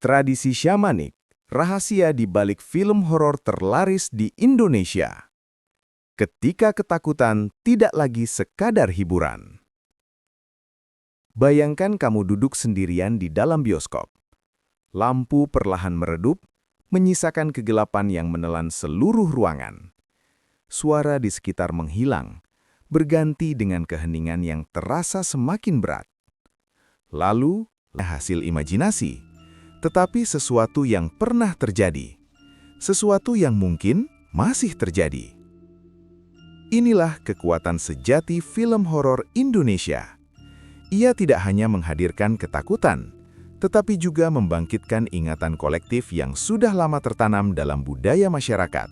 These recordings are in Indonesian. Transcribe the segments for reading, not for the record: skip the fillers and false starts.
Tradisi syamanik, rahasia di balik film horor terlaris di Indonesia. Ketika ketakutan tidak lagi sekadar hiburan. Bayangkan kamu duduk sendirian di dalam bioskop. Lampu perlahan meredup, menyisakan kegelapan yang menelan seluruh ruangan. Suara di sekitar menghilang, berganti dengan keheningan yang terasa semakin berat. Lalu, hasil imajinasi, tetapi sesuatu yang pernah terjadi. Sesuatu yang mungkin masih terjadi. Inilah kekuatan sejati film horor Indonesia. Ia tidak hanya menghadirkan ketakutan, tetapi juga membangkitkan ingatan kolektif yang sudah lama tertanam dalam budaya masyarakat.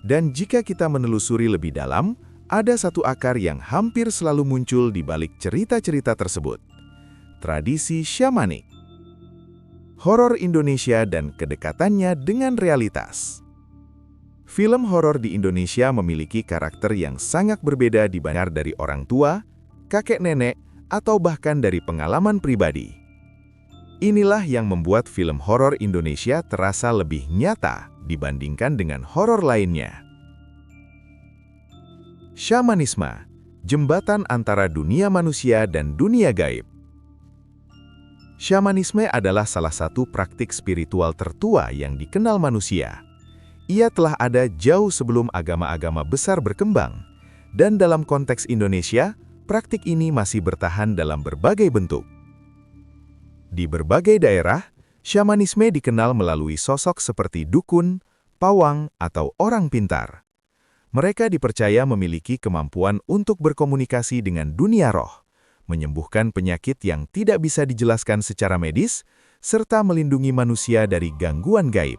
Dan jika kita menelusuri lebih dalam, ada satu akar yang hampir selalu muncul di balik cerita-cerita tersebut. Tradisi syamanik. Horor Indonesia dan kedekatannya dengan realitas. Film horor di Indonesia memiliki karakter yang sangat berbeda dibanding dari orang tua, kakek nenek, atau bahkan dari pengalaman pribadi. Inilah yang membuat film horor Indonesia terasa lebih nyata dibandingkan dengan horor lainnya. Syamanisme, jembatan antara dunia manusia dan dunia gaib. Syamanisme adalah salah satu praktik spiritual tertua yang dikenal manusia. Ia telah ada jauh sebelum agama-agama besar berkembang, dan dalam konteks Indonesia, praktik ini masih bertahan dalam berbagai bentuk. Di berbagai daerah, syamanisme dikenal melalui sosok seperti dukun, pawang, atau orang pintar. Mereka dipercaya memiliki kemampuan untuk berkomunikasi dengan dunia roh, menyembuhkan penyakit yang tidak bisa dijelaskan secara medis, serta melindungi manusia dari gangguan gaib.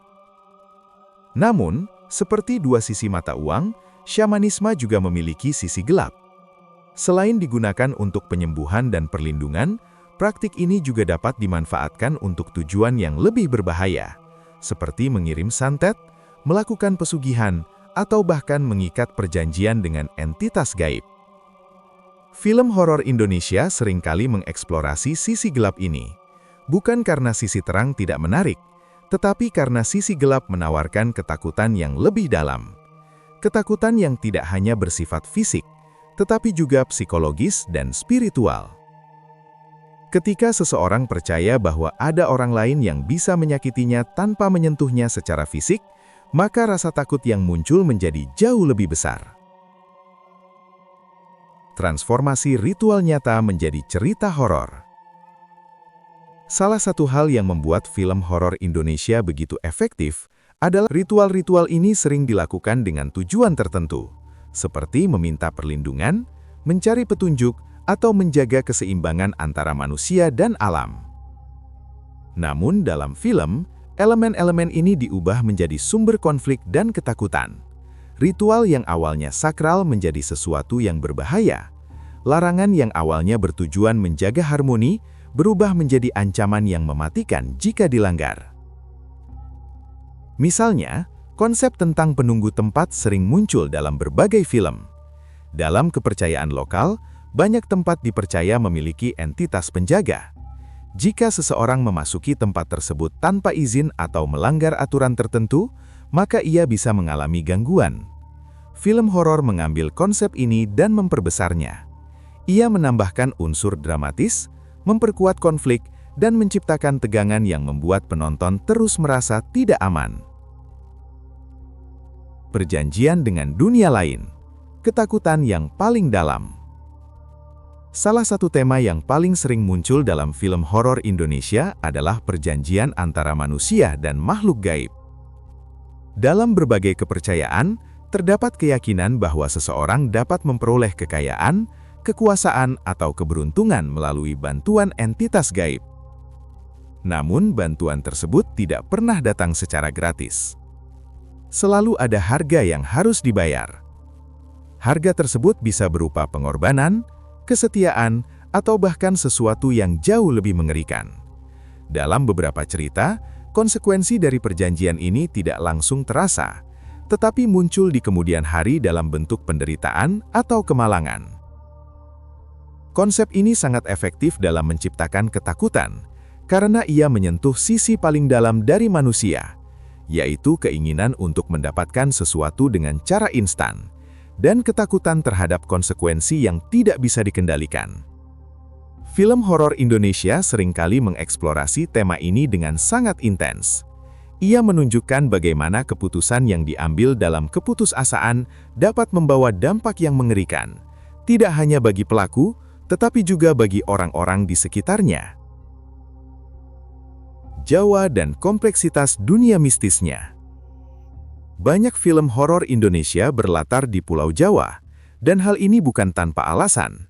Namun, seperti dua sisi mata uang, syamanisme juga memiliki sisi gelap. Selain digunakan untuk penyembuhan dan perlindungan, praktik ini juga dapat dimanfaatkan untuk tujuan yang lebih berbahaya, seperti mengirim santet, melakukan pesugihan, atau bahkan mengikat perjanjian dengan entitas gaib. Film horor Indonesia seringkali mengeksplorasi sisi gelap ini, bukan karena sisi terang tidak menarik, tetapi karena sisi gelap menawarkan ketakutan yang lebih dalam. Ketakutan yang tidak hanya bersifat fisik, tetapi juga psikologis dan spiritual. Ketika seseorang percaya bahwa ada orang lain yang bisa menyakitinya tanpa menyentuhnya secara fisik, maka rasa takut yang muncul menjadi jauh lebih besar. Transformasi ritual nyata menjadi cerita horor. Salah satu hal yang membuat film horor Indonesia begitu efektif adalah ritual-ritual ini sering dilakukan dengan tujuan tertentu, seperti meminta perlindungan, mencari petunjuk, atau menjaga keseimbangan antara manusia dan alam. Namun dalam film, elemen-elemen ini diubah menjadi sumber konflik dan ketakutan. Ritual yang awalnya sakral menjadi sesuatu yang berbahaya. Larangan yang awalnya bertujuan menjaga harmoni berubah menjadi ancaman yang mematikan jika dilanggar. Misalnya, konsep tentang penunggu tempat sering muncul dalam berbagai film. Dalam kepercayaan lokal, banyak tempat dipercaya memiliki entitas penjaga. Jika seseorang memasuki tempat tersebut tanpa izin atau melanggar aturan tertentu, maka ia bisa mengalami gangguan. Film horor mengambil konsep ini dan memperbesarnya. Ia menambahkan unsur dramatis, memperkuat konflik, dan menciptakan tegangan yang membuat penonton terus merasa tidak aman. Perjanjian dengan dunia lain. Ketakutan yang paling dalam. Salah satu tema yang paling sering muncul dalam film horor Indonesia adalah perjanjian antara manusia dan makhluk gaib. Dalam berbagai kepercayaan, terdapat keyakinan bahwa seseorang dapat memperoleh kekayaan, kekuasaan, atau keberuntungan melalui bantuan entitas gaib. Namun, bantuan tersebut tidak pernah datang secara gratis. Selalu ada harga yang harus dibayar. Harga tersebut bisa berupa pengorbanan, kesetiaan, atau bahkan sesuatu yang jauh lebih mengerikan. Dalam beberapa cerita, konsekuensi dari perjanjian ini tidak langsung terasa, tetapi muncul di kemudian hari dalam bentuk penderitaan atau kemalangan. Konsep ini sangat efektif dalam menciptakan ketakutan, karena ia menyentuh sisi paling dalam dari manusia, yaitu keinginan untuk mendapatkan sesuatu dengan cara instan, dan ketakutan terhadap konsekuensi yang tidak bisa dikendalikan. Film horor Indonesia seringkali mengeksplorasi tema ini dengan sangat intens. Ia menunjukkan bagaimana keputusan yang diambil dalam keputusasaan dapat membawa dampak yang mengerikan, tidak hanya bagi pelaku, tetapi juga bagi orang-orang di sekitarnya. Jawa dan kompleksitas dunia mistisnya. Banyak film horor Indonesia berlatar di Pulau Jawa, dan hal ini bukan tanpa alasan.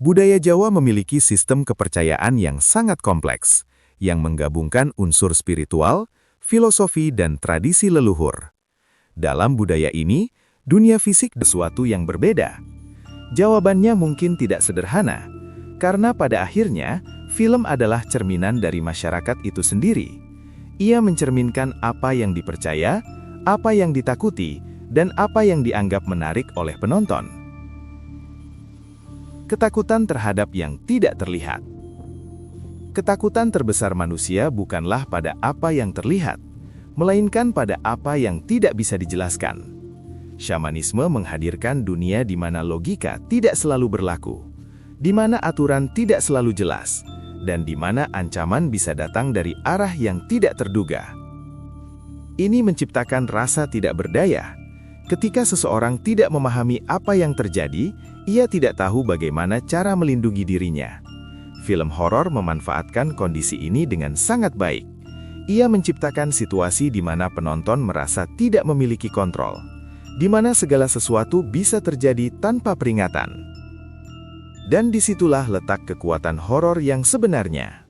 Budaya Jawa memiliki sistem kepercayaan yang sangat kompleks, yang menggabungkan unsur spiritual, filosofi, dan tradisi leluhur. Dalam budaya ini, dunia fisik sesuatu yang berbeda. Jawabannya mungkin tidak sederhana, karena pada akhirnya, film adalah cerminan dari masyarakat itu sendiri. Ia mencerminkan apa yang dipercaya, apa yang ditakuti, dan apa yang dianggap menarik oleh penonton. Ketakutan terhadap yang tidak terlihat. Ketakutan terbesar manusia bukanlah pada apa yang terlihat, melainkan pada apa yang tidak bisa dijelaskan. Syamanisme menghadirkan dunia di mana logika tidak selalu berlaku, di mana aturan tidak selalu jelas, dan di mana ancaman bisa datang dari arah yang tidak terduga. Ini menciptakan rasa tidak berdaya. Ketika seseorang tidak memahami apa yang terjadi, ia tidak tahu bagaimana cara melindungi dirinya. Film horor memanfaatkan kondisi ini dengan sangat baik. Ia menciptakan situasi di mana penonton merasa tidak memiliki kontrol, di mana segala sesuatu bisa terjadi tanpa peringatan. Dan disitulah letak kekuatan horor yang sebenarnya.